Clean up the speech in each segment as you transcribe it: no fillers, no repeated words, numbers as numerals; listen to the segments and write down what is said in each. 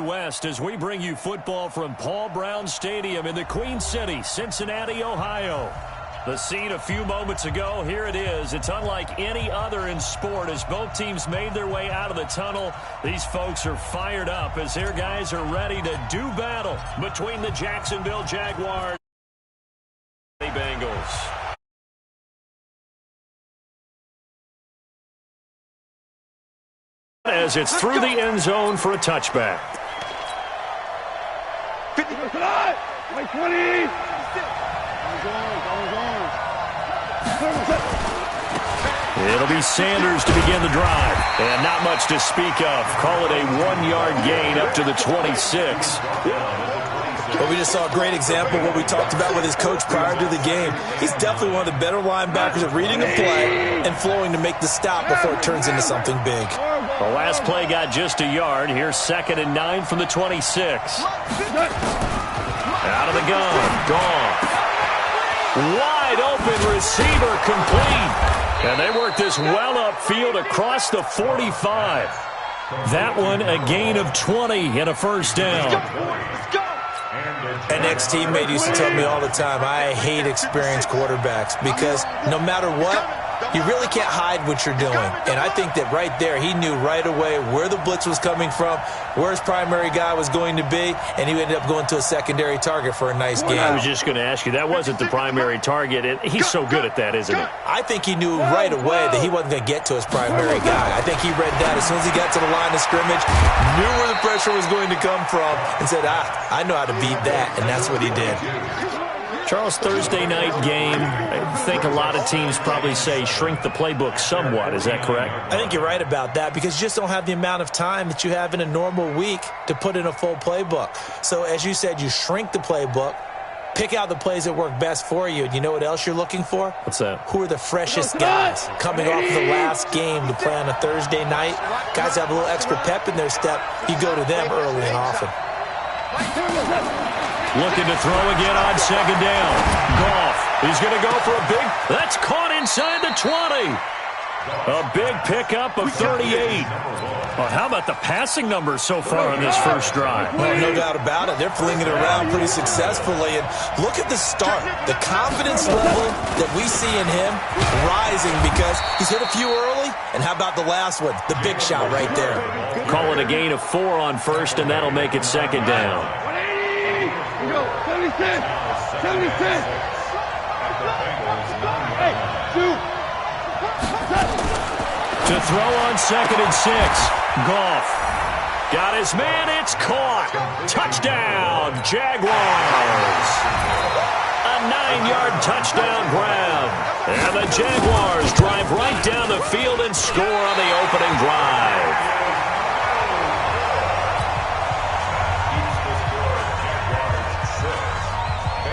West as we bring you football from Paul Brown Stadium in the Queen City, Cincinnati, Ohio. The scene a few moments ago, here it is. It's unlike any other in sport as both teams made their way out of the tunnel. These folks are fired up as their guys are ready to do battle between the Jacksonville Jaguars and the Bengals. As it's through the end zone for a touchback. 20. It'll be Sanders to begin the drive. And not much to speak of. Call it a 1-yard gain up to the 26. Well, we just saw a great example of what we talked about with his coach prior to the game. He's definitely one of the better linebackers at reading a play and flowing to make the stop before it turns into something big. The last play got just a yard. Here's 2nd and 9 from the 26. Out of the gun. Gone. Wide open receiver complete. And they work this well upfield across the 45. That one a gain of 20 and a first down. An ex-teammate used to tell me all the time, I hate experienced quarterbacks because no matter what, you really can't hide what you're doing. And I think that right there, he knew right away where the blitz was coming from, where his primary guy was going to be, and he ended up going to a secondary target for a nice game. I was just going to ask you, that wasn't the primary target. He's so good at that, isn't he? I think he knew right away that he wasn't going to get to his primary guy. I think he read that as soon as he got to the line of scrimmage, knew where the pressure was going to come from, and said, I know how to beat that, and that's what he did. Charles, Thursday night game, I think a lot of teams probably say shrink the playbook somewhat. Is that correct? I think you're right about that because you just don't have the amount of time that you have in a normal week to put in a full playbook. So as you said, you shrink the playbook, pick out the plays that work best for you. And you know what else you're looking for? What's that? Who are the freshest guys coming off of the last game to play on a Thursday night? Guys have a little extra pep in their step. You go to them early and often. Looking to throw again on 2nd down. Goff. He's going to go for a big. That's caught inside the 20. A big pickup of 38. Well, how about the passing numbers so far on this first drive? Well, no doubt about it. They're flinging it around pretty successfully. And look at the start. The confidence level that we see in him rising because he's hit a few early. And how about the last one? The big shot right there. Call it a gain of 4 on first, and that'll make it 2nd down. 76. 76. Hey, shoot. To throw on 2nd and 6. Goff. Got his man. It's caught. Touchdown, Jaguars. A 9-yard touchdown grab. And the Jaguars drive right down the field and score on the opening drive.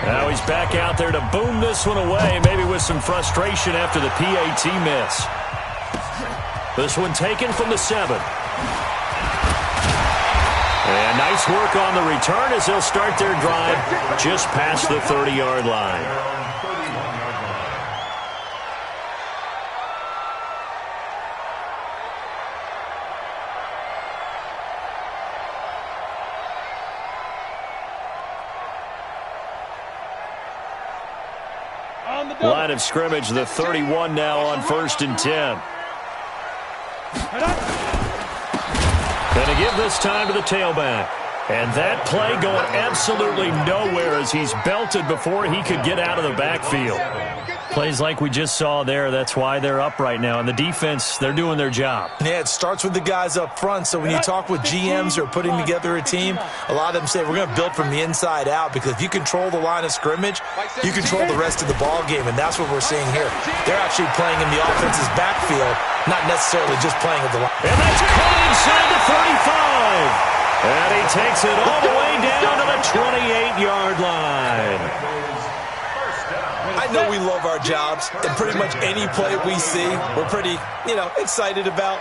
Now he's back out there to boom this one away, maybe with some frustration after the PAT miss. This one taken from the 7. And nice work on the return as they'll start their drive just past the 30-yard line. Line of scrimmage, the 31 now on 1st and 10. Going to give this time to the tailback. And that play going absolutely nowhere as he's belted before he could get out of the backfield. Plays like we just saw there, that's why they're up right now. And the defense, they're doing their job. Yeah, it starts with the guys up front. So when you talk with GMs who are putting together a team, a lot of them say we're going to build from the inside out because if you control the line of scrimmage, you control the rest of the ball game, and that's what we're seeing here. They're actually playing in the offense's backfield, not necessarily just playing at the line. And that's caught inside the 35. And he takes it all the way down to the 28-yard line. I know we love our jobs, and pretty much any play we see, we're pretty, excited about.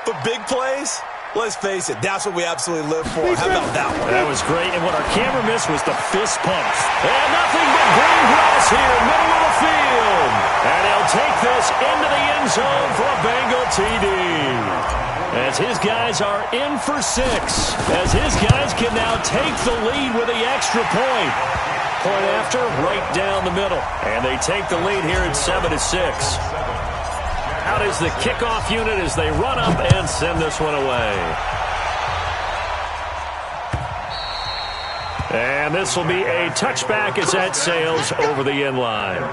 But big plays, let's face it, that's what we absolutely live for. How about that one? That was great, and what our camera missed was the fist pump. And nothing but green grass here, middle of the field. And he'll take this into the end zone for a Bengal TD. As his guys are in for 6. As his guys can now take the lead with the extra point. Point after, right down the middle. And they take the lead here at 7-6. Out is the kickoff unit as they run up and send this one away. And this will be a touchback as that sails over the end line.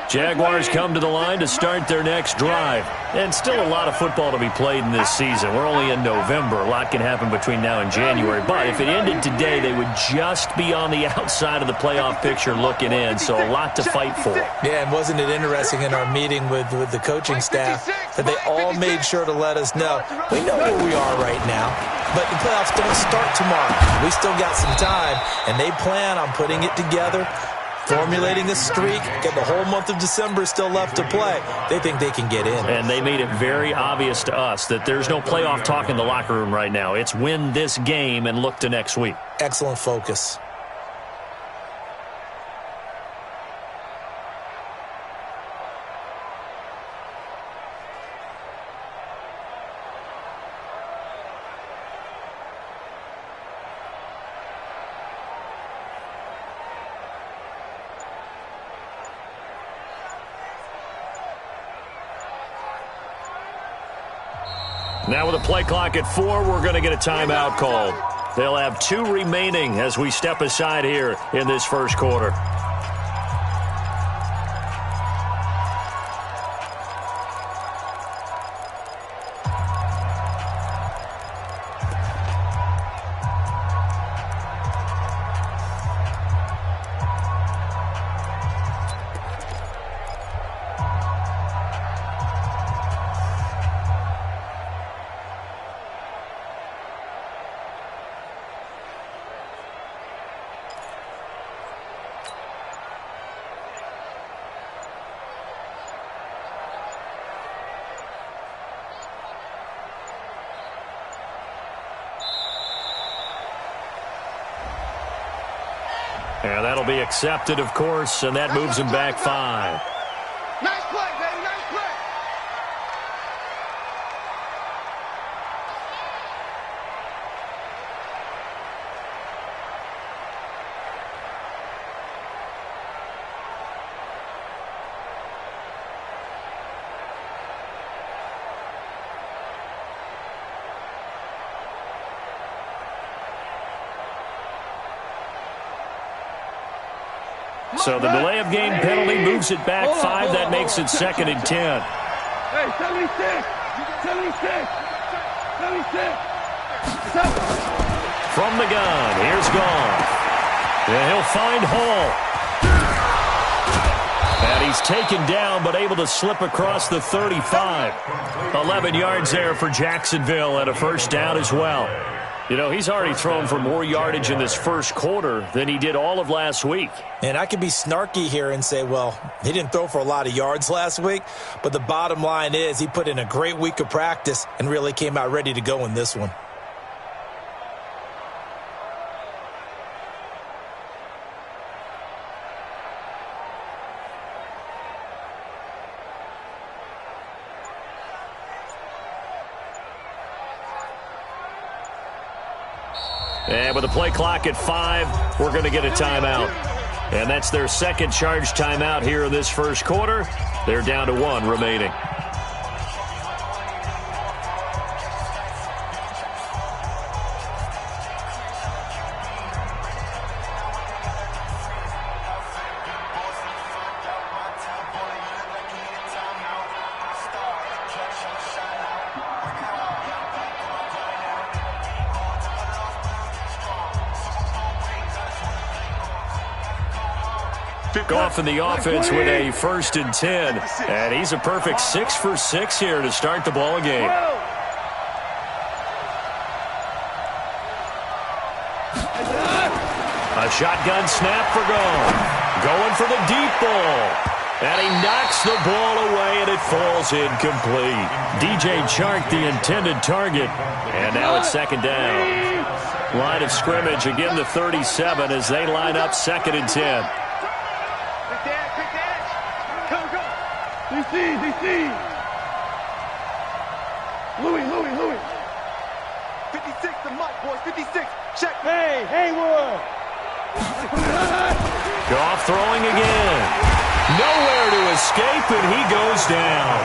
Jaguars come to the line to start their next drive. And still a lot of football to be played in this season. We're only in November. A lot can happen between now and January. But if it ended today, they would just be on the outside of the playoff picture looking in. So a lot to fight for. Yeah, and wasn't it interesting in our meeting with the coaching staff that they all made sure to let us know, we know where we are right now, but the playoffs don't start tomorrow. We still got some time, and they plan on putting it together, formulating a streak, get the whole month of December still left to play. They think they can get in. And they made it very obvious to us that there's no playoff talk in the locker room right now. It's win this game and look to next week. Excellent focus. Now with a play clock at 4, we're going to get a timeout called. They'll have 2 remaining as we step aside here in this first quarter. And that'll be accepted, of course, and that moves him back 5. Nice play, baby, nice play. So the delay of game penalty moves it back 5. That makes it 2nd and 10. Hey, 76! 76! 76! From the gun, here's Goff. And he'll find Hall. And he's taken down, but able to slip across the 35. 11 yards there for Jacksonville and a first down as well. You know, he's already thrown for more yardage in this first quarter than he did all of last week. And I could be snarky here and say, well, he didn't throw for a lot of yards last week, but the bottom line is he put in a great week of practice and really came out ready to go in this one. And with a play clock at 5, we're going to get a timeout. And that's their second charge timeout here in this first quarter. They're down to 1 remaining. Goff in the offense with a 1st and 10. And he's a perfect 6 for 6 here to start the ball game. A shotgun snap for Goff. Going for the deep ball. And he knocks the ball away, and it falls incomplete. DJ Chark, the intended target. And now it's second down. Line of scrimmage, again the 37 as they line up 2nd and 10. DC. Louis. 56, the mic, boys. 56. Check. Hey, Haywood. Goff throwing again. Nowhere to escape, and he goes down.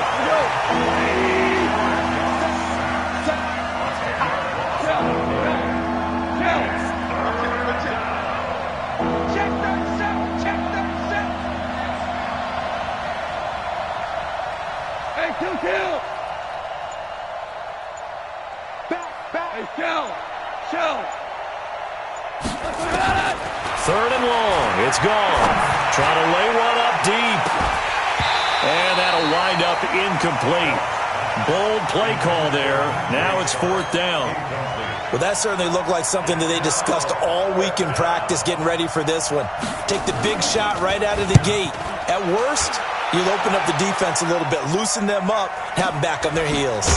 Check that set. Hey, kill. Back. Hey, shell. 3rd and long. It's gone. Trying to lay one up deep. And that'll wind up incomplete. Bold play call there. Now it's 4th down. Well, that certainly looked like something that they discussed all week in practice getting ready for this one. Take the big shot right out of the gate. At worst, you'll open up the defense a little bit, loosen them up, have them back on their heels.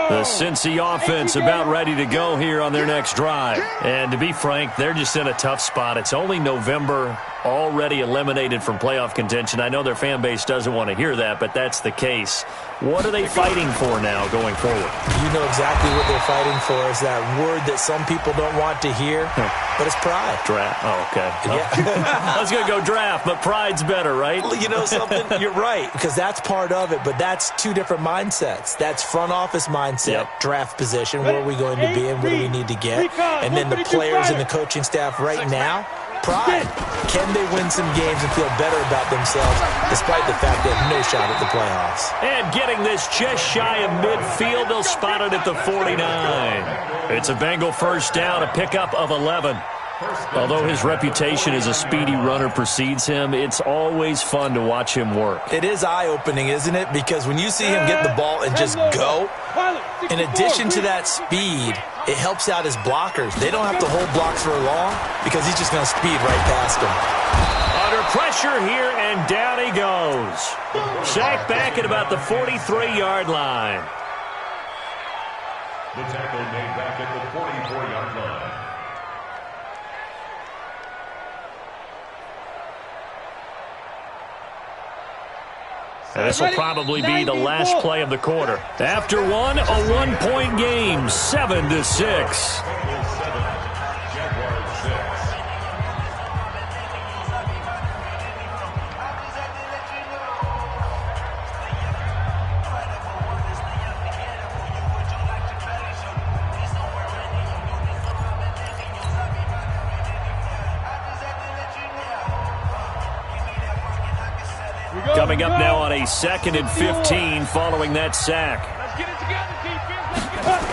The Cincy offense about ready to go here on their next drive. And to be frank, they're just in a tough spot. It's only November, already eliminated from playoff contention. I know their fan base doesn't want to hear that, but that's the case. What are they fighting for now going forward? You know exactly what they're fighting for. Is that word that some people don't want to hear, but it's pride. Draft. Oh, okay. Yeah. I was going to go draft, but pride's better, right? You know something? You're right, because that's part of it, but that's two different mindsets. That's front office mindset, draft position, where are we going to be and what do we need to get? And then the players and the coaching staff right now, pride. Can they win some games and feel better about themselves despite the fact they have no shot at the playoffs? And getting this just shy of midfield, they'll spot it at the 49. It's a Bengal first down, a pickup of 11. Although his reputation as a speedy runner precedes him, it's always fun to watch him work. It is eye-opening, isn't it? Because when you see him get the ball and just go, in addition to that speed, it helps out his blockers. They don't have to hold blocks for long because he's just going to speed right past them. Under pressure here, and down he goes. Sacked back at about the 43-yard line. The tackle made back at the 44-yard line. And this will probably be the last play of the quarter. After one, a one-point game, 7-6. Coming up now on a 2nd and 15 following that sack.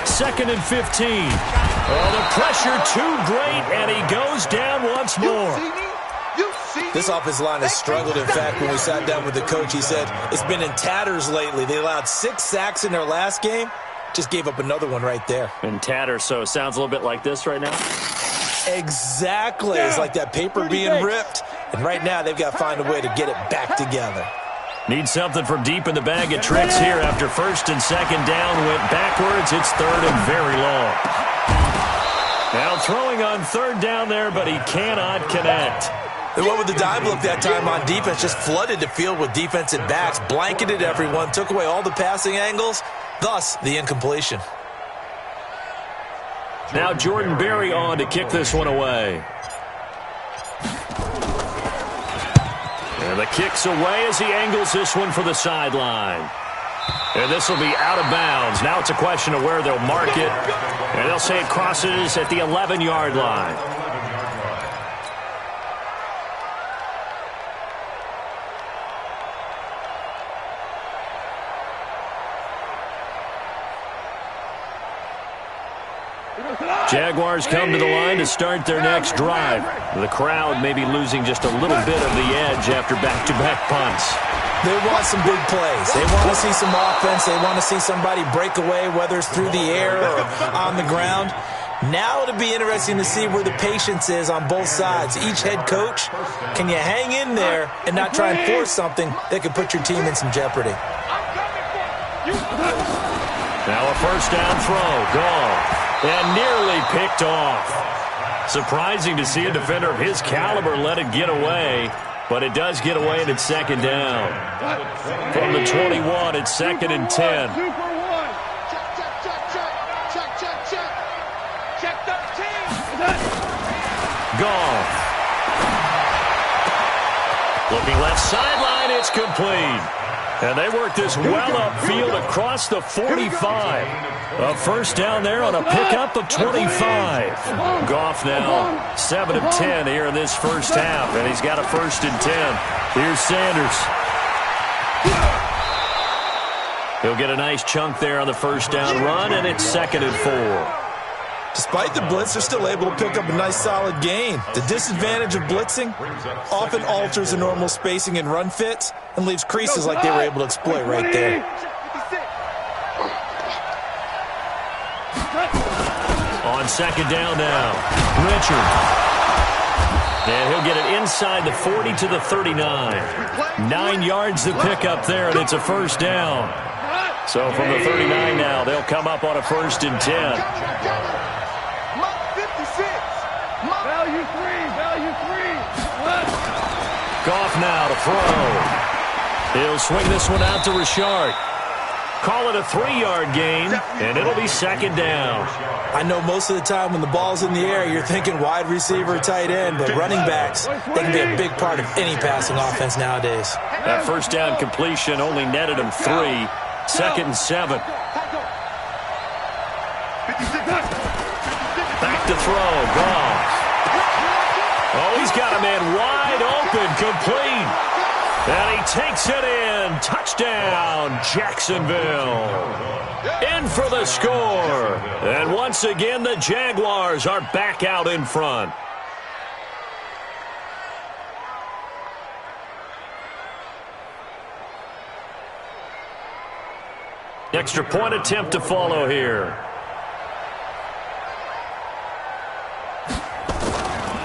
2nd and 15. Oh, the pressure too great, and he goes down once more. This offensive line has struggled. In fact, when we sat down with the coach, he said it's been in tatters lately. They allowed 6 sacks in their last game. Just gave up another one right there. In tatters, so it sounds a little bit like this right now? Exactly. It's like that paper being ripped. And right now, they've got to find a way to get it back together. Need something from deep in the bag of tricks here after 1st and 2nd down. Went backwards. It's 3rd and very long. Now throwing on 3rd down there, but he cannot connect. They went with the dime look that time on defense. Just flooded the field with defensive backs. Blanketed everyone. Took away all the passing angles. Thus, the incompletion. Now Jordan Berry on to kick this one away. And the kick's away as he angles this one for the sideline. And this will be out of bounds. Now it's a question of where they'll mark it. And they'll say it crosses at the 11-yard line. Jaguars come to the line to start their next drive. The crowd may be losing just a little bit of the edge after back-to-back punts. They want some big plays. They want to see some offense. They want to see somebody break away, whether it's through the air or on the ground. Now it'll be interesting to see where the patience is on both sides. Each head coach, can you hang in there and not try and force something that could put your team in some jeopardy? Now a first down throw, gone, and nearly picked off. Surprising to see a defender of his caliber let it get away, but it does get away and it's second down. From the 21, it's second and 10. Goff. Looking left sideline, it's complete. And they work this well upfield across the 45. A first down there on a pickup of 25. Goff now 7 of 10 here in this first half, and he's got a first and 10. Here's Sanders. He'll get a nice chunk there on the first down run, and it's second and 4. Despite the blitz, they're still able to pick up a nice solid gain. The disadvantage of blitzing often alters the normal spacing and run fits and leaves creases like they were able to exploit right there. On second down now, Richard. And he'll get it inside the 40 to the 39. 9 yards to pick up there, and it's a first down. So from the 39 now, they'll come up on a first and 10. Value three. Goff now to throw. He'll swing this one out to Richard. Call it a 3-yard gain, and it'll be second down. I know most of the time when the ball's in the air, you're thinking wide receiver, tight end, but running backs, they can be a big part of any passing offense nowadays. That first down completion only netted him 3. Second and 7. Back to throw. Goff. Oh, he's got a man wide open, complete. And he takes it in. Touchdown, Jacksonville. In for the score. And once again, the Jaguars are back out in front. Extra point attempt to follow here.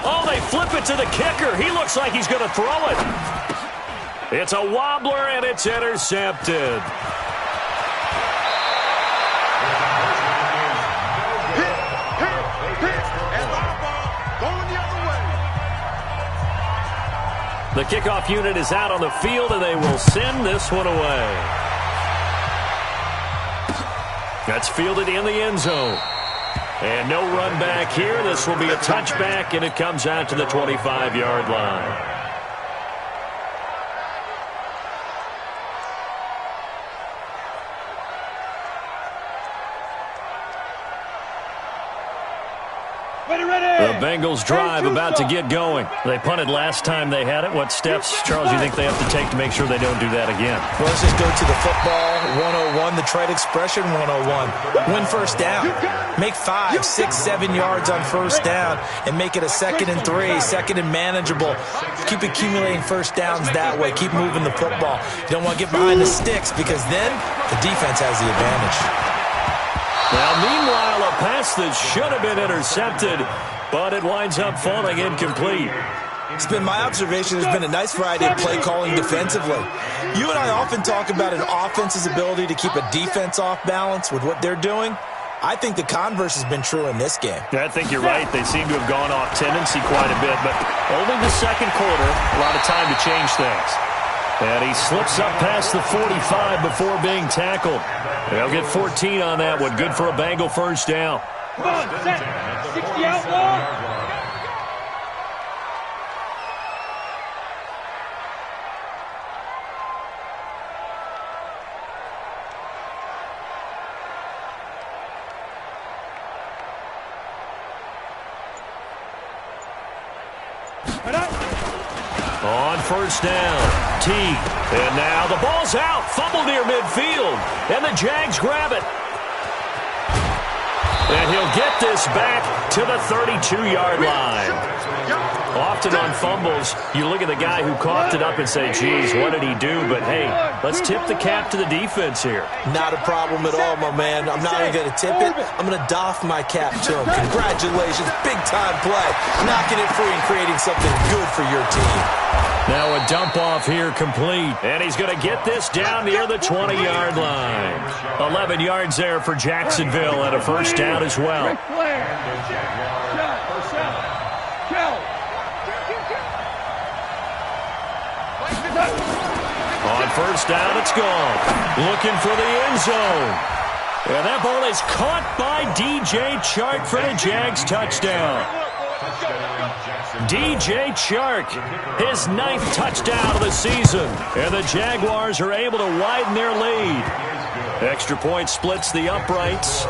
Oh, they flip it to the kicker. He looks like he's going to throw it. It's a wobbler, and it's intercepted. The kickoff unit is out on the field, and they will send this one away. That's fielded in the end zone. And no run back here. This will be a touchback, and it comes out to the 25-yard line. The Bengals drive about to get going. They punted last time they had it. What steps, Charles, you think they have to take to make sure they don't do that again? Well, let's just go to the football 101, the trade expression 101. Win first down. Make 5, 6, 7 yards on first down and make it a 2nd and 3, second and manageable. Keep accumulating first downs that way. Keep moving the football. You don't want to get behind the sticks because then the defense has the advantage. Now, meanwhile, a pass that should have been intercepted, but it winds up falling incomplete. It's been my observation there's been a nice variety of play calling defensively. You and I often talk about an offense's ability to keep a defense off balance with what they're doing. I think the converse has been true in this game. Yeah, I think you're right. They seem to have gone off tendency quite a bit, but only the second quarter, a lot of time to change things. And he slips up past the 45 before being tackled. They'll get 14 on that one. Good for a Bengal first down. Come on, set. 60 outlaw. On first down, T. And now the ball's out. Fumble near midfield. And the Jags grab it. And he'll he'll get this back to the 32-yard line. Often on fumbles, you look at the guy who coughed it up and say, geez, what did he do? But, hey, let's tip the cap to the defense here. Not a problem at all, my man. I'm not even going to tip it. I'm going to doff my cap to him. Congratulations. Big-time play. Knocking it free and creating something good for your team. Now a dump off here complete. And he's going to get this down near the 20-yard line. 11 yards there for Jacksonville and a first down as well. On first down, it's gone. Looking for the end zone. And that ball is caught by DJ Chark for the Jags touchdown. DJ Chark, his 9th touchdown of the season. And the Jaguars are able to widen their lead. Extra point splits the uprights.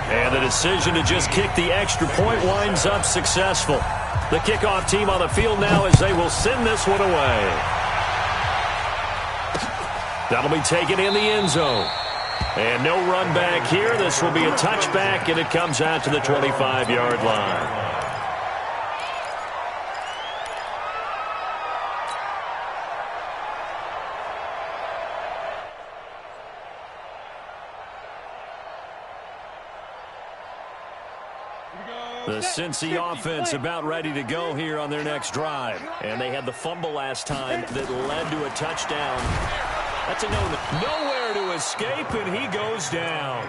And the decision to just kick the extra point winds up successful. The kickoff team on the field now as they will send this one away. That'll be taken in the end zone. And no run back here. This will be a touchback, and it comes out to the 25-yard line. The Cincy offense about ready to go here on their next drive. And they had the fumble last time that led to a touchdown. That's a nowhere to escape, and he goes down.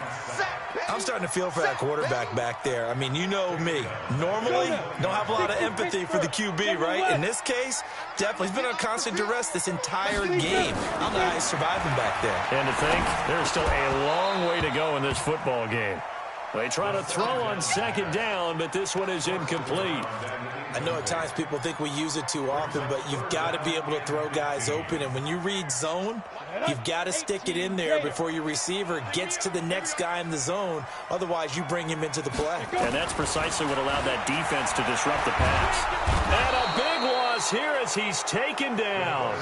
I'm starting to feel for that quarterback back there. I mean, you know me. Normally, don't have a lot of empathy for the QB, right? In this case, definitely. He's been on constant duress this entire game. I don't know how he's surviving back there. And to think, there's still a long way to go in this football game. They try to throw on second down, but this one is incomplete. I know at times people think we use it too often, but you've got to be able to throw guys open. And when you read zone, you've got to stick it in there before your receiver gets to the next guy in the zone. Otherwise, you bring him into the play. And that's precisely what allowed that defense to disrupt the pass. And a big loss here as he's taken down.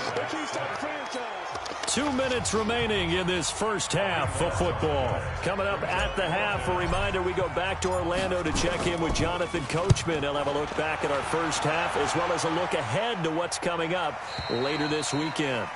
2 minutes remaining in this first half of football. Coming up at the half, a reminder, we go back to Orlando to check in with Jonathan Coachman. He'll have a look back at our first half as well as a look ahead to what's coming up later this weekend.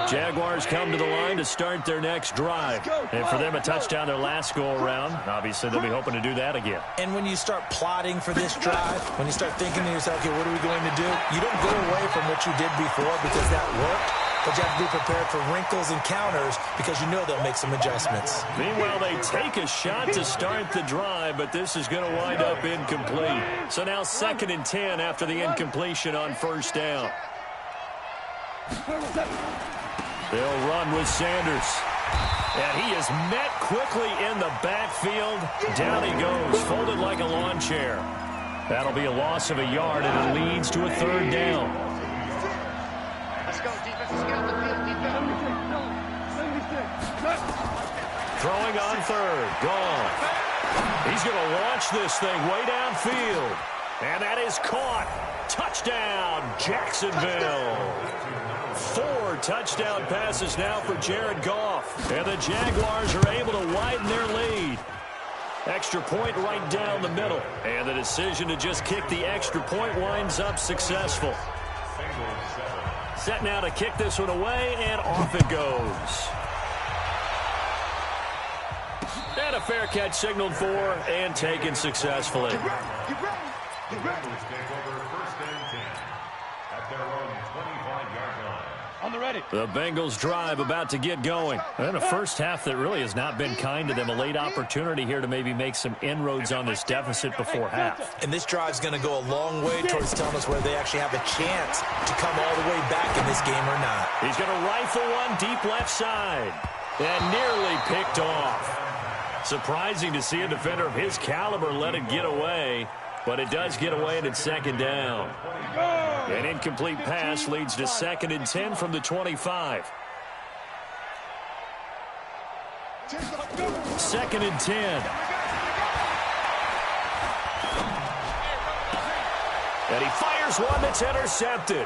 Jaguars come to the line to start their next drive. And for them, a touchdown their last go-around. Obviously, they'll be hoping to do that again. And when you start plotting for this drive, when you start thinking to yourself, okay, what are we going to do? You don't go away from what you did before because that worked. But you have to be prepared for wrinkles and counters because you know they'll make some adjustments. Meanwhile, they take a shot to start the drive, but this is going to wind up incomplete. So now 2nd and 10 after the incompletion on first down. They'll run with Sanders. And he is met quickly in the backfield. Down he goes, folded like a lawn chair. That'll be a loss of a yard, and it leads to a 3rd down. Let's go, defense. Let's get on the field, defense. Throwing on 3rd. Gone. He's going to launch this thing way downfield. And that is caught. Touchdown, Jacksonville. 4 touchdown passes now for Jared Goff. And the Jaguars are able to widen their lead. Extra point right down the middle. And the decision to just kick the extra point winds up successful. Set now to kick this one away, and off it goes. And a fair catch signaled for and taken successfully. On the ready. The Bengals drive about to get going. And a first half that really has not been kind to them. A late opportunity here to maybe make some inroads on this deficit before half. And this drive's going to go a long way towards telling us whether they actually have a chance to come all the way back in this game or not. He's going to rifle one deep left side. And nearly picked off. Surprising to see a defender of his caliber let it get away. But it does get away, and it's 2nd down. An incomplete pass leads to 2nd and 10 from the 25. 2nd and 10. And he fires one that's intercepted.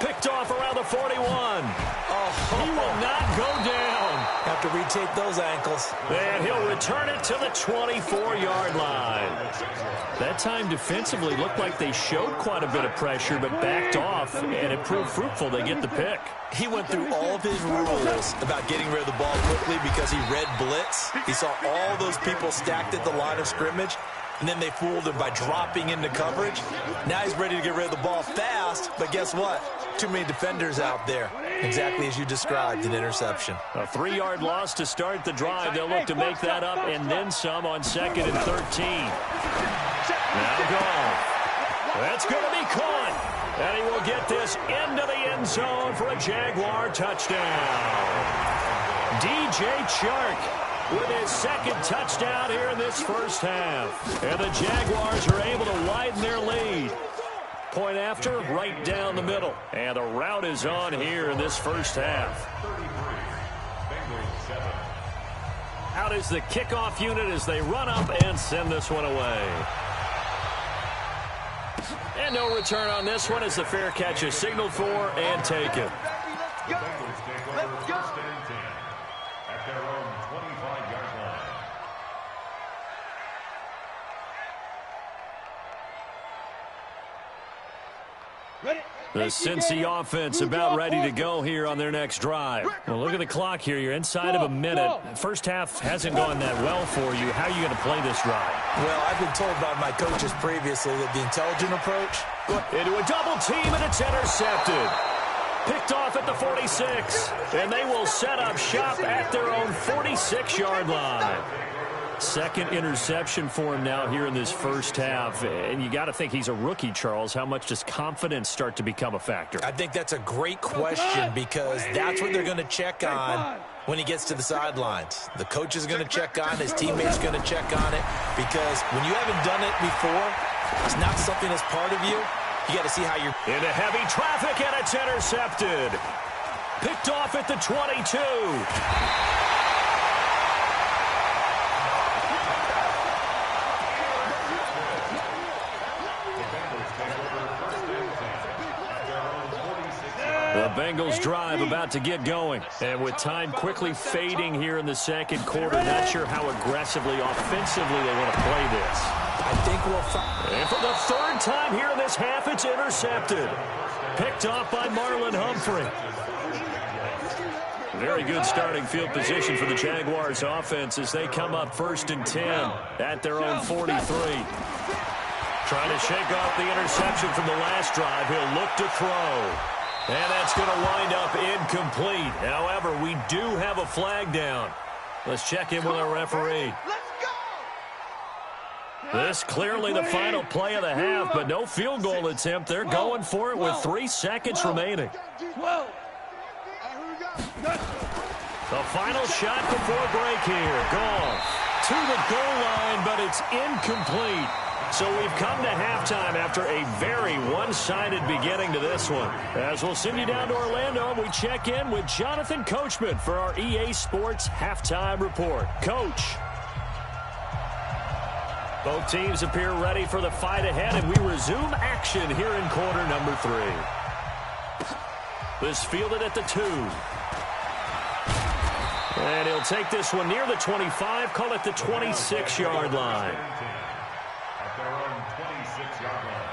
Picked off around the 41. Oh, he will not go down. Now have to retake those ankles. And he'll return it to the 24-yard line. That time defensively looked like they showed quite a bit of pressure but backed off, and it proved fruitful. They get the pick. He went through all of his rules about getting rid of the ball quickly because he read blitz. He saw all those people stacked at the line of scrimmage, and then they fooled him by dropping into coverage. Now he's ready to get rid of the ball fast, but guess what? Too many defenders out there. Exactly as you described, an interception. A 3-yard loss to start the drive. They'll look to make that up and then some on 2nd and 13. Now gone. That's going to be caught. And he will get this into the end zone for a Jaguar touchdown. DJ Chark with his 2nd touchdown here in this first half. And the Jaguars are able to widen their lead. Point after, right down the middle. And the route is on here in this first half. Out is the kickoff unit as they run up and send this one away. And no return on this one as the fair catch is signaled for and taken. Let's go. At their own 25-yard line. The Cincy offense about ready to go here on their next drive. Well, look at the clock here. You're inside of a minute. First half hasn't gone that well for you. How are you going to play this drive? Well, I've been told by my coaches previously that the intelligent approach. Into a double team, and it's intercepted. Picked off at the 46. And they will set up shop at their own 46-yard line. 2nd interception for him now here in this first half. And you got to think he's a rookie, Charles. How much does confidence start to become a factor? I think that's a great question because that's what they're going to check on when he gets to the sidelines. The coach is going to check on, his teammates are going to check on it, because when you haven't done it before, it's not something that's part of you. You got to see how you're... Into heavy traffic, and it's intercepted. Picked off at the 22. The Bengals drive about to get going. And with time quickly fading here in the 2nd quarter, not sure how aggressively, offensively they want to play this. I think we'll find... And for the 3rd time here in this half, it's intercepted. Picked off by Marlon Humphrey. Very good starting field position for the Jaguars offense as they come up 1st and 10 at their own 43. Trying to shake off the interception from the last drive. He'll look to throw. And that's going to wind up incomplete. However, we do have a flag down. Let's check in with our referee. This clearly the final play of the half, but no field goal attempt. They're going for it with 3 seconds remaining. The final shot before break here. Goal to the goal line, but it's incomplete. So we've come to halftime after a very one-sided beginning to this one. As we'll send you down to Orlando, we check in with Jonathan Coachman for our EA Sports Halftime Report. Coach. Both teams appear ready for the fight ahead, and we resume action here in quarter number 3. This fielded at the 2. And he'll take this one near the 25, call it the 26-yard line. At their own 26-yard line.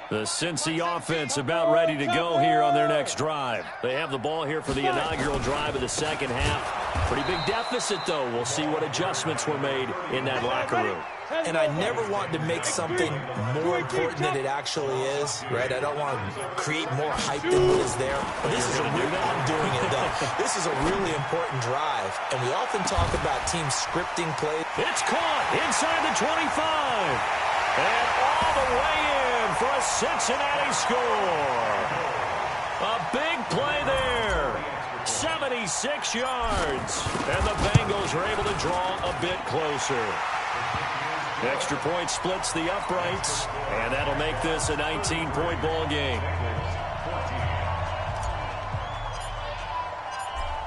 The Cincy offense about ready to go here on their next drive. They have the ball here for the inaugural drive of the 2nd half. Pretty big deficit, though. We'll see what adjustments were made in that locker room. And I never want to make something more important than it actually is, right? I don't want to create more hype than what is there. But this is I'm doing it, though. This is a really important drive. And we often talk about teams scripting plays. It's caught inside the 25. And all the way in for a Cincinnati score. A big play there. 76 yards. And the Bengals are able to draw a bit closer. Extra point splits the uprights, and that'll make this a 19-point ball game.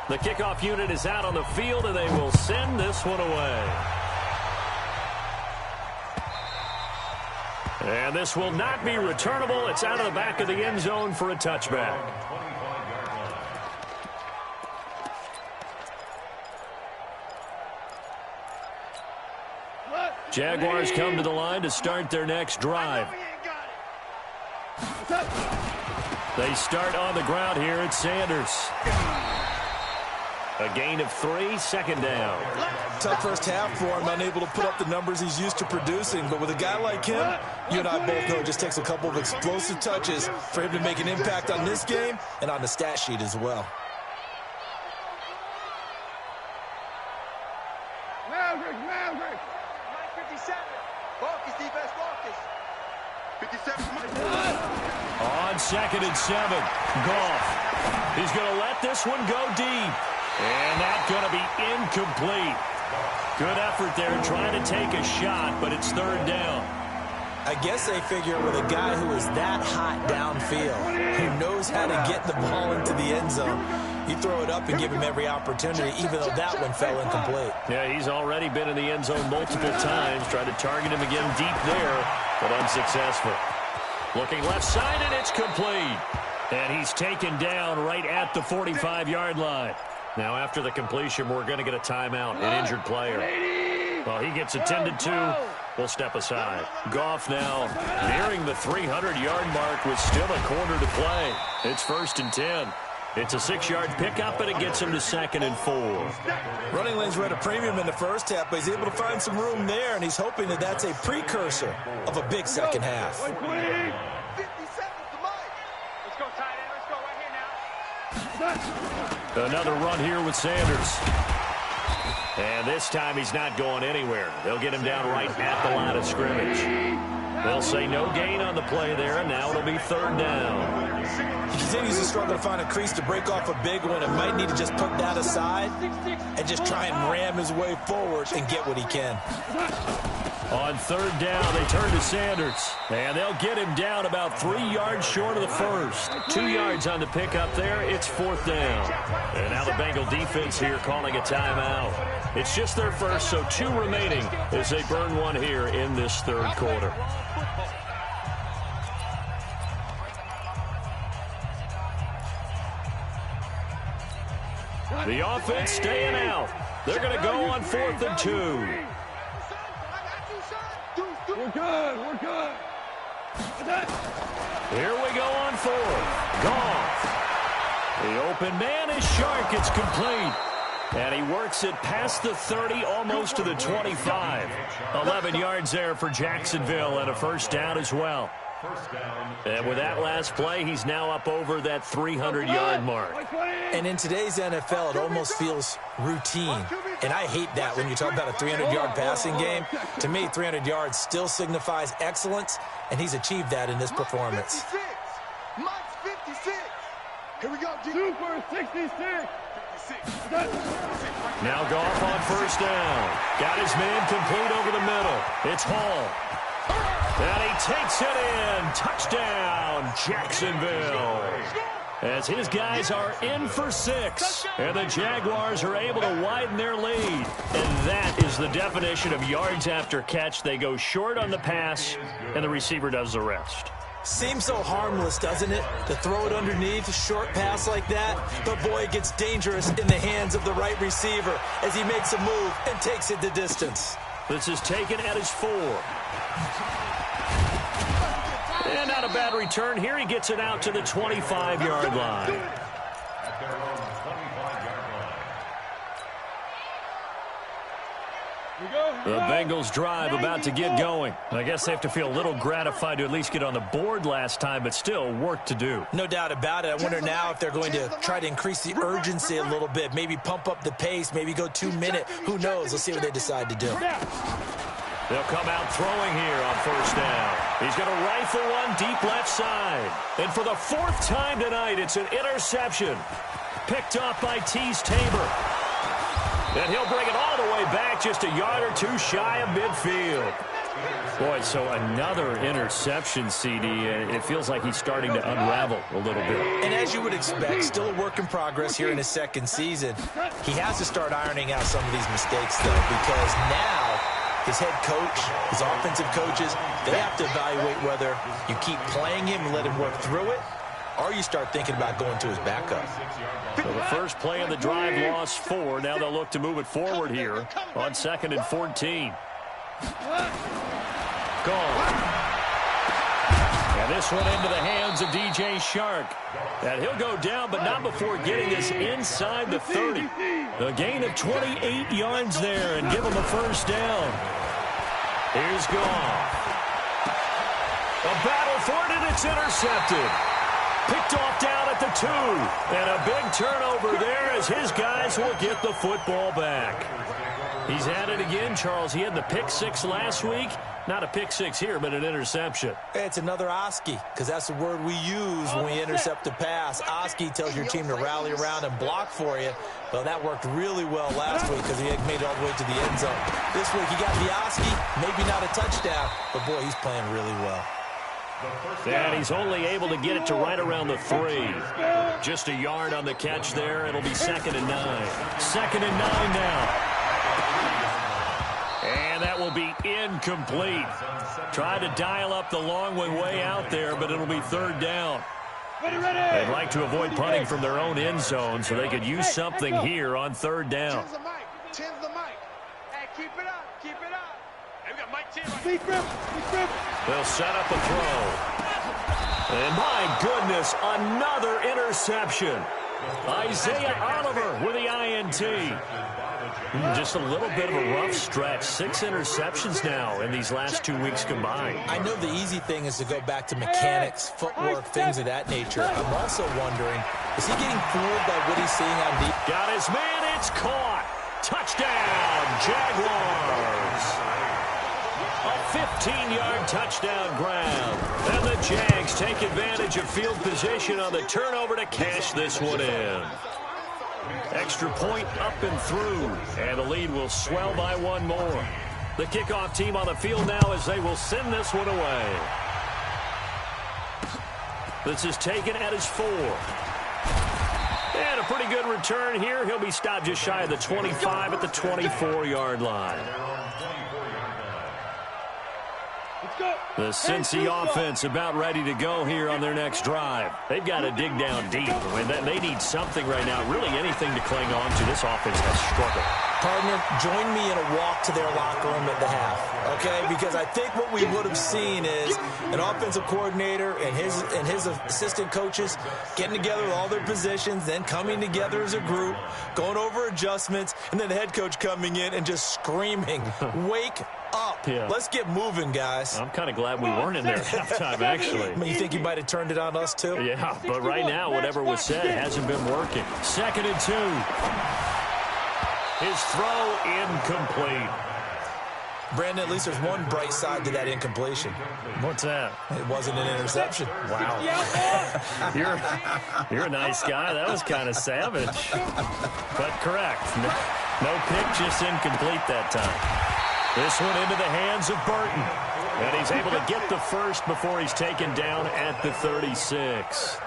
The kickoff unit is out on the field, and they will send this one away. And this will not be returnable. It's out of the back of the end zone for a touchback. Jaguars come to the line to start their next drive. They start on the ground here at Sanders. A gain of 3, second down. Tough first half for him, unable to put up the numbers he's used to producing. But with a guy like him, you and I both know it just takes a couple of explosive touches for him to make an impact on this game and on the stat sheet as well. Maverick. 57. Marcus, defense, Marcus. 57. On 2nd and 7, Goff. He's going to let this one go deep. And that's going to be incomplete. Good effort there trying to take a shot, but it's 3rd down. I guess they figure with a guy who is that hot downfield, who knows how to get the ball into the end zone, you throw it up and give him every opportunity, even though that one fell incomplete. Yeah, he's already been in the end zone multiple times. Tried to target him again deep there, but unsuccessful. Looking left side, and it's complete. And he's taken down right at the 45-yard line. Now, after the completion, we're going to get a timeout, an injured player. Well, he gets attended to. We'll step aside. Goff now nearing the 300-yard mark with still a quarter to play. It's 1st and 10. It's a 6-yard pickup, and it gets him to 2nd and 4. Running lanes were at a premium in the first half, but he's able to find some room there, and he's hoping that that's a precursor of a big second half. 57 to Mike. Let's go, tight end. Let's go right here now. Another run here with Sanders. And this time he's not going anywhere. They'll get him down right at the line of scrimmage. They'll say no gain on the play there, and now it'll be 3rd down. He continues to struggle to find a crease to break off a big one and might need to just put that aside and just try and ram his way forward and get what he can. On 3rd down, they turn to Sanders, and they'll get him down about 3 yards short of the first. 2 yards on the pickup there. It's 4th down. And now the Bengal defense here calling a timeout. It's just their first, so 2 remaining as they burn one here in this 3rd quarter. The offense staying out. They're going to go on 4th and 2. We're good. Here we go on 4th. Goff. The open man is Shark. It's complete. And he works it past the 30, almost to the 25. 11 yards there for Jacksonville, and a 1st down as well. And with that last play, he's now up over that 300-yard mark. And in today's NFL, it almost feels routine. And I hate that when you talk about a 300-yard passing game. To me, 300 yards still signifies excellence, and he's achieved that in this performance. Mike's 56. Here we go, Super 66. Now Goff on 1st down. Got his man complete over the middle. It's Hall. And he takes it in. Touchdown, Jacksonville. As his guys are in for 6. And the Jaguars are able to widen their lead. And that is the definition of yards after catch. They go short on the pass, and the receiver does the rest. Seems so harmless, doesn't it? To throw it underneath, a short pass like that. But, boy, it gets dangerous in the hands of the right receiver as he makes a move and takes it the distance. This is taken at his 4. And not a bad return here. He gets it out to the 25-yard line. The Bengals drive about to get going. I guess they have to feel a little gratified to at least get on the board last time, but still work to do. No doubt about it. I wonder now if they're going to try to increase the urgency a little bit, maybe pump up the pace, maybe go 2-minute. Who knows? Let's see what they decide to do. They'll come out throwing here on 1st down. He's going to rifle one deep left side. And for the 4th time tonight, it's an interception. Picked off by Tease Tabor. And he'll bring it all the way back, just a yard or two shy of midfield. Boy, so another interception, CD. It feels like he's starting to unravel a little bit. And as you would expect, still a work in progress here in his second season. He has to start ironing out some of these mistakes, though, because now his head coach, his offensive coaches, they have to evaluate whether you keep playing him and let him work through it, or you start thinking about going to his backup. So the first play of the drive lost 4. Now they'll look to move it forward here on 2nd and 14. Gone. And this one into the hands of DJ Shark. And he'll go down, but not before getting this inside the 30. A gain of 28 yards there and give him a first down. Here's Goff. A battle for it, and it's intercepted. Picked off down at the 2. And a big turnover there as his guys will get the football back. He's at it again, Charles. He had the pick 6 last week. Not a pick 6 here, but an interception. It's another Oski, because that's the word we use when we intercept a pass. Oski tells your team to rally around and block for you. Well, that worked really well last week because he had made it all the way to the end zone. This week he got the Oski, maybe not a touchdown, but boy, he's playing really well. And he's only able to get it to right around the 3. Just a yard on the catch there. It'll be 2nd and 9. 2nd and 9 now. And that will be incomplete. Tried to dial up the long one way out there, but it'll be 3rd down. They'd like to avoid punting from their own end zone so they could use something here on 3rd down. Chin's the mic. Hey, keep it up. Keep it up. Hey, we got Mike Chin. They'll set up a throw. And my goodness, another interception. Isaiah Oliver with the INT. Just a little bit of a rough stretch. 6 interceptions now in these last 2 weeks combined. I know the easy thing is to go back to mechanics, footwork, things of that nature. I'm also wondering, is he getting fooled by what he's seeing on deep? Got his man, it's caught. Touchdown, Jaguars. A 15-yard touchdown grab. And the Jags take advantage of field position on the turnover to cash this one in. Extra point up and through, and the lead will swell by 1 more. The kickoff team on the field now as they will send this one away. This is taken at his 4. And a pretty good return here. He'll be stopped just shy of the 25 at the 24-yard line. The Cincy offense about ready to go here on their next drive. They've got to dig down deep. I mean, they need something right now, really anything to cling on to. This offense has struggled. Partner, join me in a walk to their locker room at the half, okay? Because I think what we would have seen is an offensive coordinator and his assistant coaches getting together with all their positions, then coming together as a group, going over adjustments, and then the head coach coming in and just screaming, wake up. Yeah. Let's get moving, guys. I'm kind of glad we weren't in there at halftime, actually. I mean, you think you might have turned it on us, too? Yeah, but right now, whatever was said hasn't been working. 2nd and 2. His throw incomplete. Brandon, at least there's one bright side to that incompletion. What's that? It wasn't an interception. Wow. You're a nice guy. That was kind of savage. But correct. No pick, just incomplete that time. This one into the hands of Burton. And he's able to get the first before he's taken down at the 36.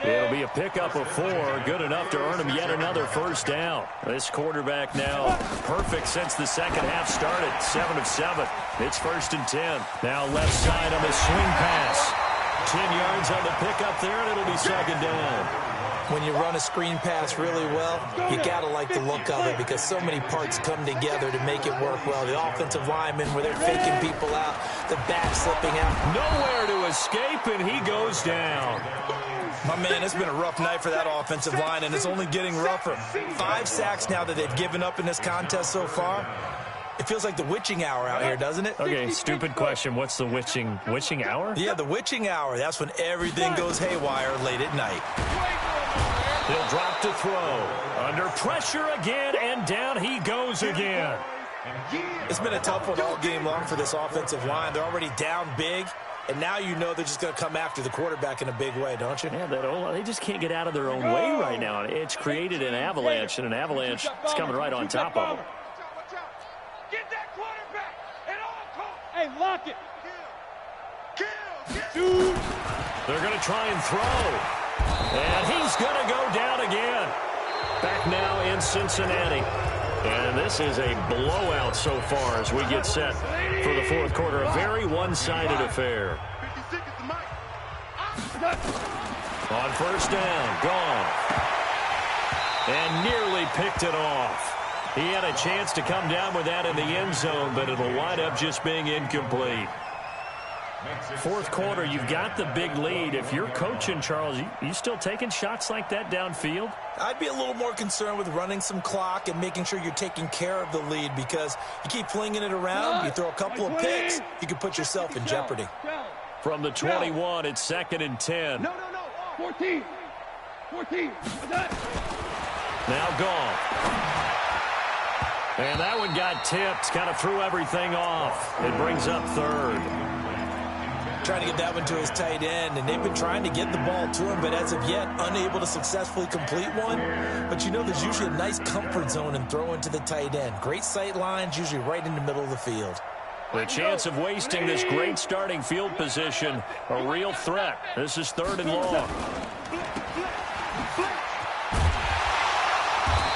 It'll be a pickup of 4, good enough to earn him yet another first down. This quarterback now perfect since the second half started, 7 of 7. It's 1st and 10. Now left side on the swing pass. 10 yards on the pickup there, and it'll be 2nd down. When you run a screen pass really well, you got to like the look of it because so many parts come together to make it work well. The offensive linemen, where they're faking people out, the back slipping out. Nowhere to escape, and he goes down. My man, it's been a rough night for that offensive line, and it's only getting rougher. 5 sacks now that they've given up in this contest so far. It feels like the witching hour out here, doesn't it? Okay, stupid question. What's the witching hour? Yeah, the witching hour. That's when everything goes haywire late at night. He'll drop to throw. Under pressure again, and down he goes again. It's been a tough one all game long for this offensive line. They're already down big. And now you know they're just going to come after the quarterback in a big way, don't you? Yeah, they just can't get out of their own way right now. It's created an avalanche, and an avalanche is coming right on top of them. Get that quarterback at all costs. Hey, lock it. Dude. They're going to try and throw. And he's going to go down again. Back now in Cincinnati. And this is a blowout so far as we get set for the fourth quarter. A very one-sided affair. 56 is the mic. On first down, gone. And nearly picked it off. He had a chance to come down with that in the end zone, but it'll wind up just being incomplete. Fourth quarter, you've got the big lead. If you're coaching, Charles, you still taking shots like that downfield? I'd be a little more concerned with running some clock and making sure you're taking care of the lead, because you keep flinging it around, you throw a couple of picks, you can put yourself in jeopardy. From the 21, it's 2nd and 10. No. 14. 14. Now gone. And that one got tipped, kind of threw everything off. It brings up 3rd. Trying to get that one to his tight end, and they've been trying to get the ball to him, but as of yet, unable to successfully complete one. But you know, there's usually a nice comfort zone in throwing to the tight end. Great sight lines, usually right in the middle of the field. The chance of wasting this great starting field position, a real threat. This is 3rd and long.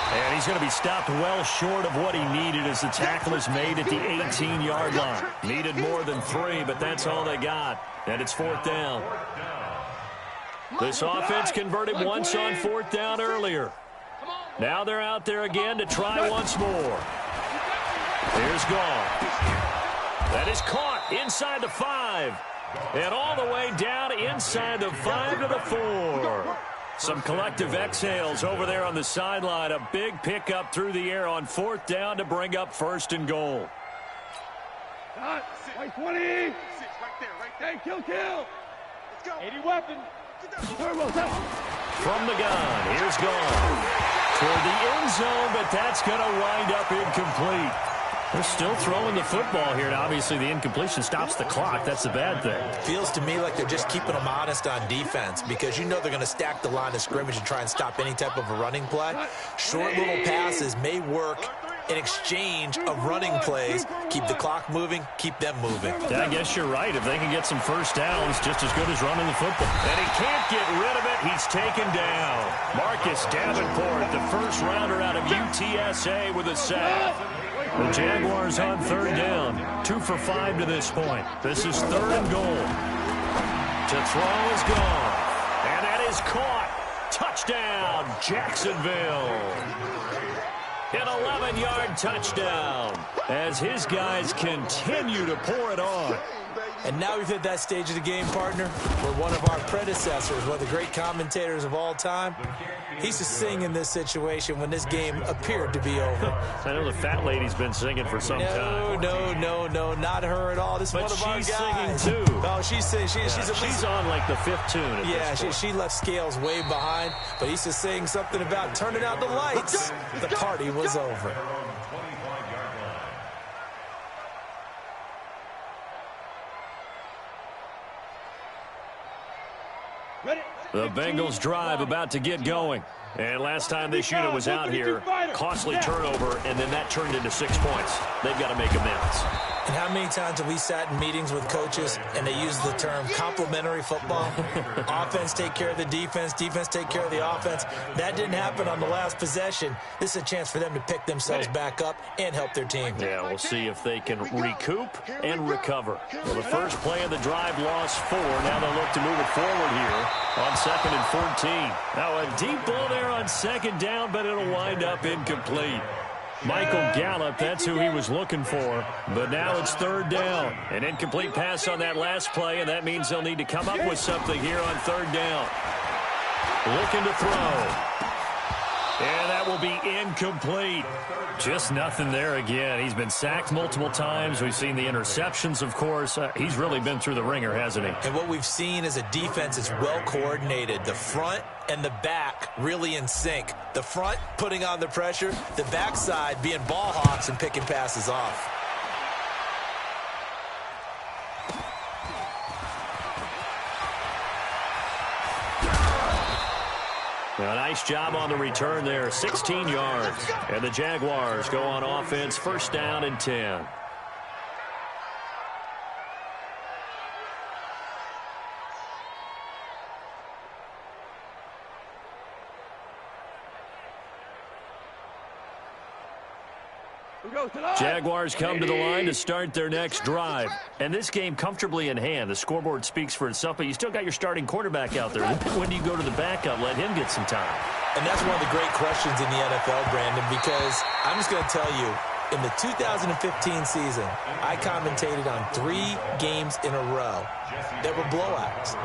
And he's going to be stopped well short of what he needed as the tackle is made at the 18-yard line. Needed more than 3, but that's all they got. And it's 4th down. This offense converted once on 4th down earlier. Now they're out there again to try once more. Here's gone. That is caught inside the 5. And all the way down inside the 5 to the 4. Some collective exhales over there on the sideline. A big pickup through the air on 4th down to bring up 1st and goal. Right 20. Right there. Hey, kill. Let's go. 80 weapon. From the gun, here's gone. Toward the end zone, but that's going to wind up incomplete. They're still throwing the football here, and obviously the incompletion stops the clock. That's the bad thing. Feels to me like they're just keeping them honest on defense, because you know they're going to stack the line of scrimmage and try and stop any type of a running play. Short little passes may work in exchange of running plays. Keep the clock moving, keep them moving. Yeah, I guess you're right. If they can get some first downs, just as good as running the football. And he can't get rid of it. He's taken down. Marcus Davenport, the first rounder out of UTSA, with a sack. The Jaguars on 3rd down. 2 for 5 to this point. This is 3rd and goal. To throw is gone. And that is caught. Touchdown, Jacksonville. An 11-yard touchdown as his guys continue to pour it on. And now we've hit that stage of the game, partner, where one of our predecessors, one of the great commentators of all time, he used to sing in this situation when this game appeared to be over. I know the fat lady's been singing for some time. No, not her at all. This is one of our guys. She's singing, too. Oh, she's singing. She's on like the 5th tune at this point. She left Scales way behind, but he used to sing something about turning out the lights. The party was over. The Bengals drive about to get going. And last time this unit was out here, costly turnover, and then that turned into 6 points. They've got to make amends. And how many times have we sat in meetings with coaches and they use the term complementary football? Offense take care of the defense, defense take care of the offense. That didn't happen on the last possession. This is a chance for them to pick themselves back up and help their team. Yeah, we'll see if they can recoup and recover. Well, the first play of the drive lost 4. Now they'll look to move it forward here on 2nd and 14. Now a deep ball there on 2nd down, but it'll wind up incomplete. Michael Gallup, that's who he was looking for. But now it's 3rd down. An incomplete pass on that last play, and that means they'll need to come up with something here on 3rd down. Looking to throw. And that will be incomplete. Just nothing there again. He's been sacked multiple times. We've seen the interceptions, of course. He's really been through the ringer, hasn't he? And what we've seen is a defense that's well coordinated. The front and the back really in sync. The front putting on the pressure, the backside being ball hawks and picking passes off. A nice job on the return there, 16 yards. And the Jaguars go on offense, first down and 10. Jaguars come to the line to start their next drive. And this game comfortably in hand. The scoreboard speaks for itself, but you still got your starting quarterback out there. When do you go to the backup? Let him get some time. And that's one of the great questions in the NFL, Brandon, because I'm just going to tell you, in the 2015 season, I commentated on 3 games in a row that were blowouts.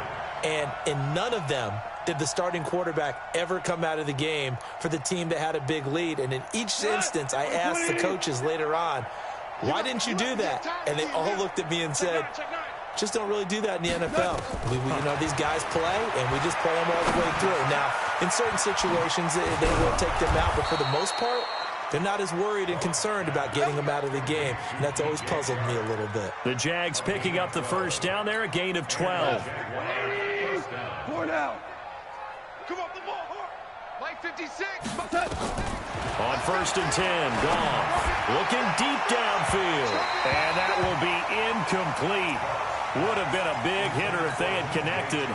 And in none of them did the starting quarterback ever come out of the game for the team that had a big lead. And in each instance, I asked the coaches later on, why didn't you do that? And they all looked at me and said, just don't really do that in the NFL. You know, these guys play, and we just play them all the way through. Now, in certain situations, they will take them out, but for the most part, they're not as worried and concerned about getting them out of the game, and that's always puzzled me a little bit. The Jags picking up the first down there, a gain of 12. 4 down. Come on, the ball, HOR. Mike 56. On first and 10, Goff looking deep downfield, and that will be incomplete. Would have been a big hitter if they had connected.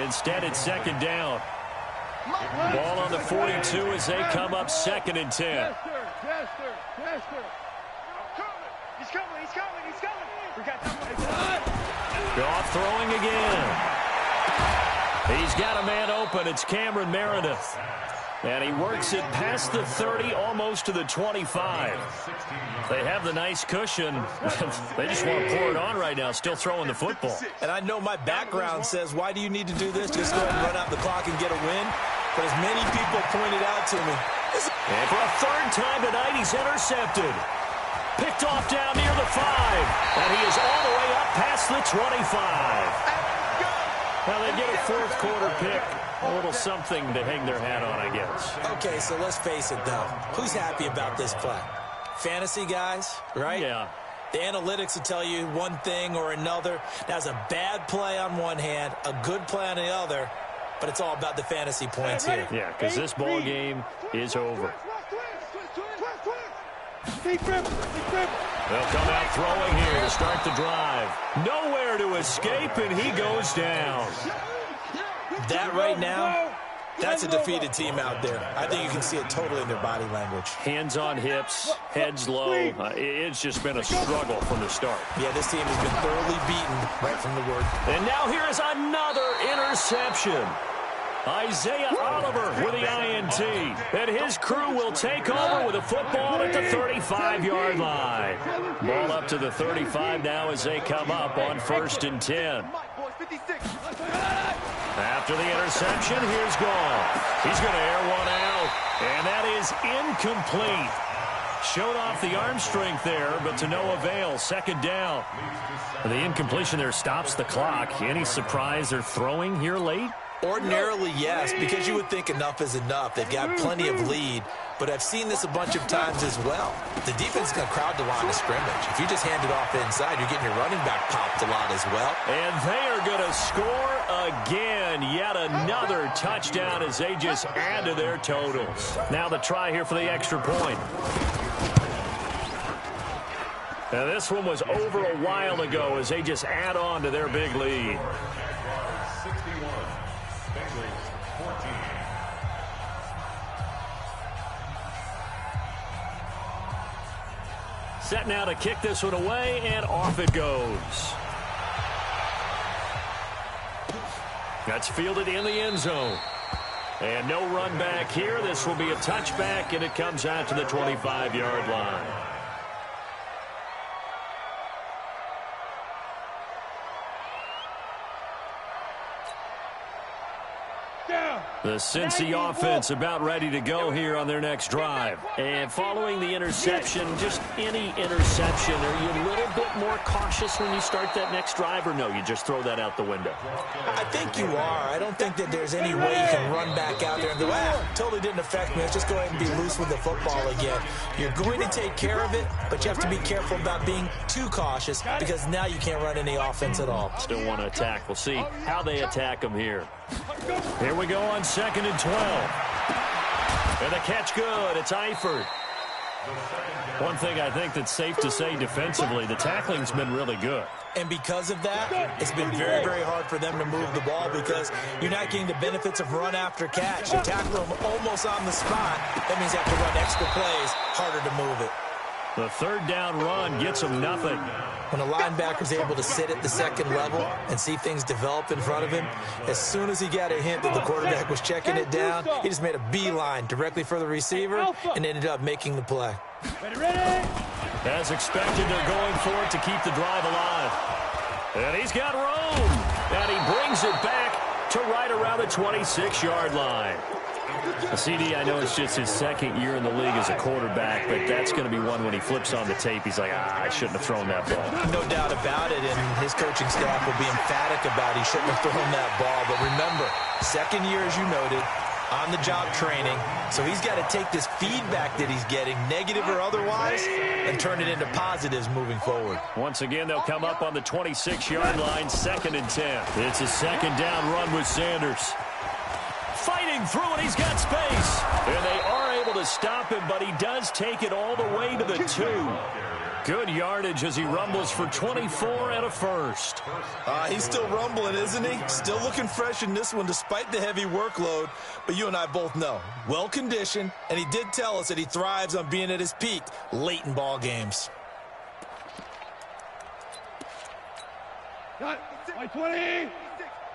Instead, it's second down. Ball on the 42 as they come up second and 10. Chester. He's coming. We got that. Goff throwing again. He's got a man open. It's Cameron Meredith. And he works it past the 30, almost to the 25. They have the nice cushion. They just want to pour it on right now, still throwing the football. And I know my background says, why do you need to do this? Just go ahead and run out the clock and get a win. But as many people pointed out to me. And for a third time tonight, he's intercepted. Picked off down near the 5. And he is all the way up past the 25. Well, they get a fourth quarter pick. A little something to hang their hat on, I guess. Okay, so let's face it, though. Who's happy about this play? Fantasy guys, right? Yeah. The analytics will tell you one thing or another. That's a bad play on one hand, a good play on the other, but it's all about the fantasy points here. Yeah, because this ball game is over. Big grip. They'll come out throwing here to start the drive. Nowhere to escape, and he goes down. That right now, that's a defeated team out there. I think you can see it totally in their body language. Hands on hips, heads low. It's just been a struggle from the start. Yeah, this team has been thoroughly beaten right from the word. And now here is another interception. Isaiah Oliver with the INT. And his crew will take over with a football at the 35-yard line. Ball up to the 35 now as they come up on first and 10. After the interception, here's Goff. He's going to air one out, and that is incomplete. Showed off the arm strength there, but to no avail. Second down. The incompletion there stops the clock. Any surprise they're throwing here late? Ordinarily, yes, because you would think enough is enough. They've got plenty of lead, but I've seen this a bunch of times as well. The defense is going to crowd the line of scrimmage. If you just hand it off inside, you're getting your running back popped a lot as well. And they are going to score again. Yet another touchdown as they just add to their totals. Now the try here for the extra point. Now this one was over a while ago as they just add on to their big lead. 61. Bengals 14. Set now to kick this one away, and off it goes. That's fielded in the end zone. And no run back here. This will be a touchback, and it comes out to the 25-yard line. The Cincy offense about ready to go here on their next drive. And following the interception, just any interception, are you a little bit more cautious when you start that next drive, or no, you just throw that out the window? I think you are. I don't think that there's any way you can run back out there and go, totally didn't affect me. Let's just go ahead and be loose with the football again. You're going to take care of it, but you have to be careful about being too cautious because now you can't run any offense at all. Still want to attack. We'll see how they attack them here. Here we go on 2nd and 12. And the catch good. It's Eifert. One thing I think that's safe to say defensively, the tackling's been really good. And because of that, it's been very, very hard for them to move the ball because you're not getting the benefits of run after catch. You tackle them almost on the spot. That means you have to run extra plays, harder to move it. The 3rd down run gets them nothing. When a linebacker's able to sit at the 2nd level and see things develop in front of him, as soon as he got a hint that the quarterback was checking it down, he just made a beeline directly for the receiver and ended up making the play. Ready? As expected, they're going for it to keep the drive alive. And he's got room. And he brings it back to right around the 26-yard line. The CD, I know it's just his 2nd year in the league as a quarterback, but that's going to be one when he flips on the tape. He's like, I shouldn't have thrown that ball. No doubt about it, and his coaching staff will be emphatic about he shouldn't have thrown that ball. But remember, 2nd year, as you noted, on-the-job training, so he's got to take this feedback that he's getting, negative or otherwise, and turn it into positives moving forward. Once again, they'll come up on the 26-yard line, 2nd and 10. It's a 2nd down run with Sanders. Fighting through it, he's got space. And they are able to stop him, but he does take it all the way to the 2. Good yardage as he rumbles for 24 and a first. He's still rumbling, isn't he? Still looking fresh in this one despite the heavy workload. But you and I both know, well-conditioned, and he did tell us that he thrives on being at his peak late in ball games. Got 20.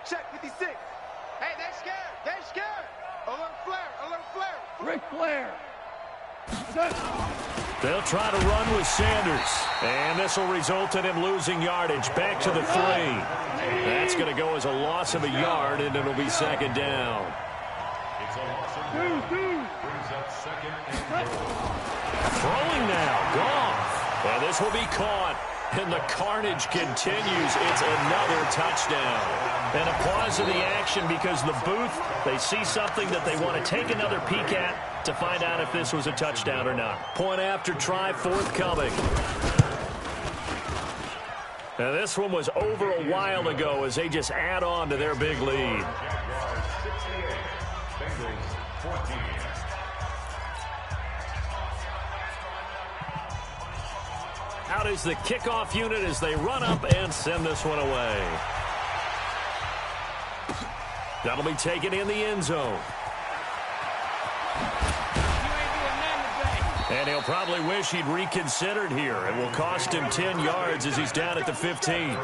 Check 56. Hey, they're scared. They're scared. A little flare. A little flare. Ric Flair. They'll try to run with Sanders. And this will result in him losing yardage back to the 3. That's going to go as a loss of a yard, and it'll be 2nd down. It's a loss of 2. Brings up 2nd and goal. Throwing now. Goff. And this will be caught. And the carnage continues. It's another touchdown. And a pause in the action because the booth, they see something that they want to take another peek at to find out if this was a touchdown or not. Point after try forthcoming. Now this one was over a while ago as they just add on to their big lead. Out is the kickoff unit as they run up and send this one away. That'll be taken in the end zone. And he'll probably wish he'd reconsidered here. It will cost him 10 yards as he's down at the 15.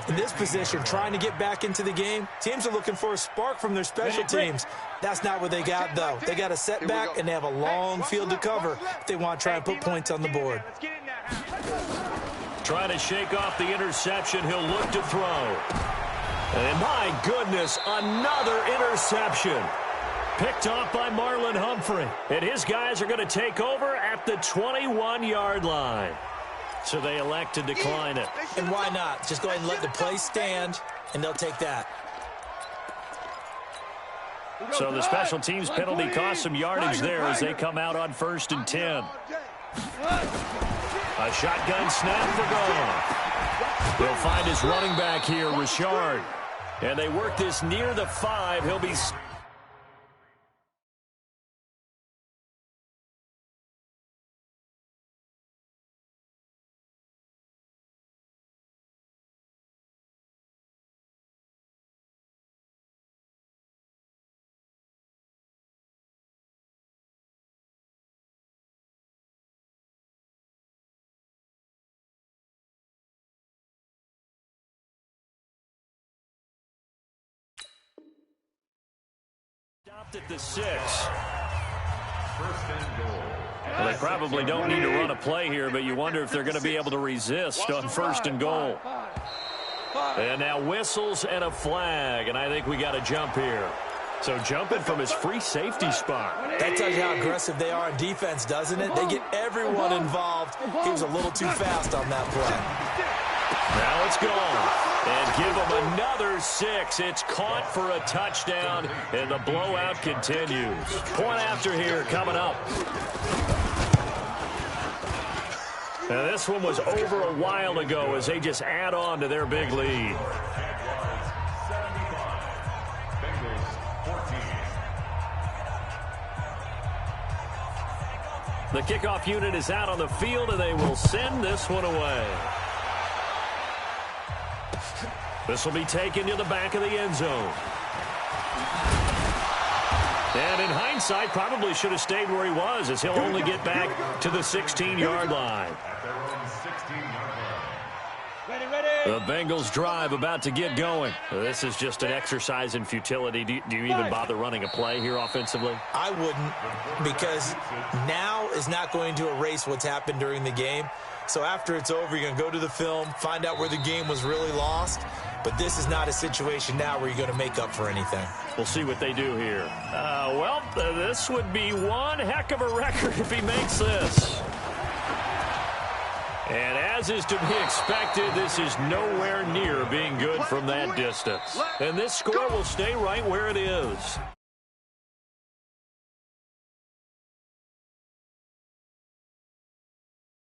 In this position, trying to get back into the game, teams are looking for a spark from their special teams. That's not what they got, though. They got a setback, and they have a long field to cover if they want to try and put points on the board. Trying to shake off the interception. He'll look to throw. And my goodness, another interception. Picked off by Marlon Humphrey. And his guys are going to take over at the 21-yard line. So they elect to decline it. And why not? Just go ahead and let the play stand, and they'll take that. So the special teams penalty cost some yardage there as they come out on 1st and 10. A shotgun snap for Goff. He'll find his running back here, Richard. And they work this near the 5. He'll be... at the 6. Well, they probably don't need to run a play here, but you wonder if they're going to be able to resist on 1st and goal. And now whistles and a flag, and I think we got to jump here. So jumping from his free safety spot. That tells you how aggressive they are on defense, doesn't it? They get everyone involved. He was a little too fast on that play. Now it's gone. And give them another 6. It's caught for a touchdown, and the blowout continues. Point after here coming up. Now this one was over a while ago as they just add on to their big lead. The kickoff unit is out on the field, and they will send this one away. This will be taken to the back of the end zone. And in hindsight, probably should have stayed where he was, as he'll only get back to the 16-yard line. The Bengals drive about to get going. This is just an exercise in futility. Do you even bother running a play here offensively? I wouldn't, because now is not going to erase what's happened during the game. So after it's over, you're going to go to the film, find out where the game was really lost. But this is not a situation now where you're going to make up for anything. We'll see what they do here. This would be one heck of a record if he makes this. And as is to be expected, this is nowhere near being good from that distance. And this score will stay right where it is.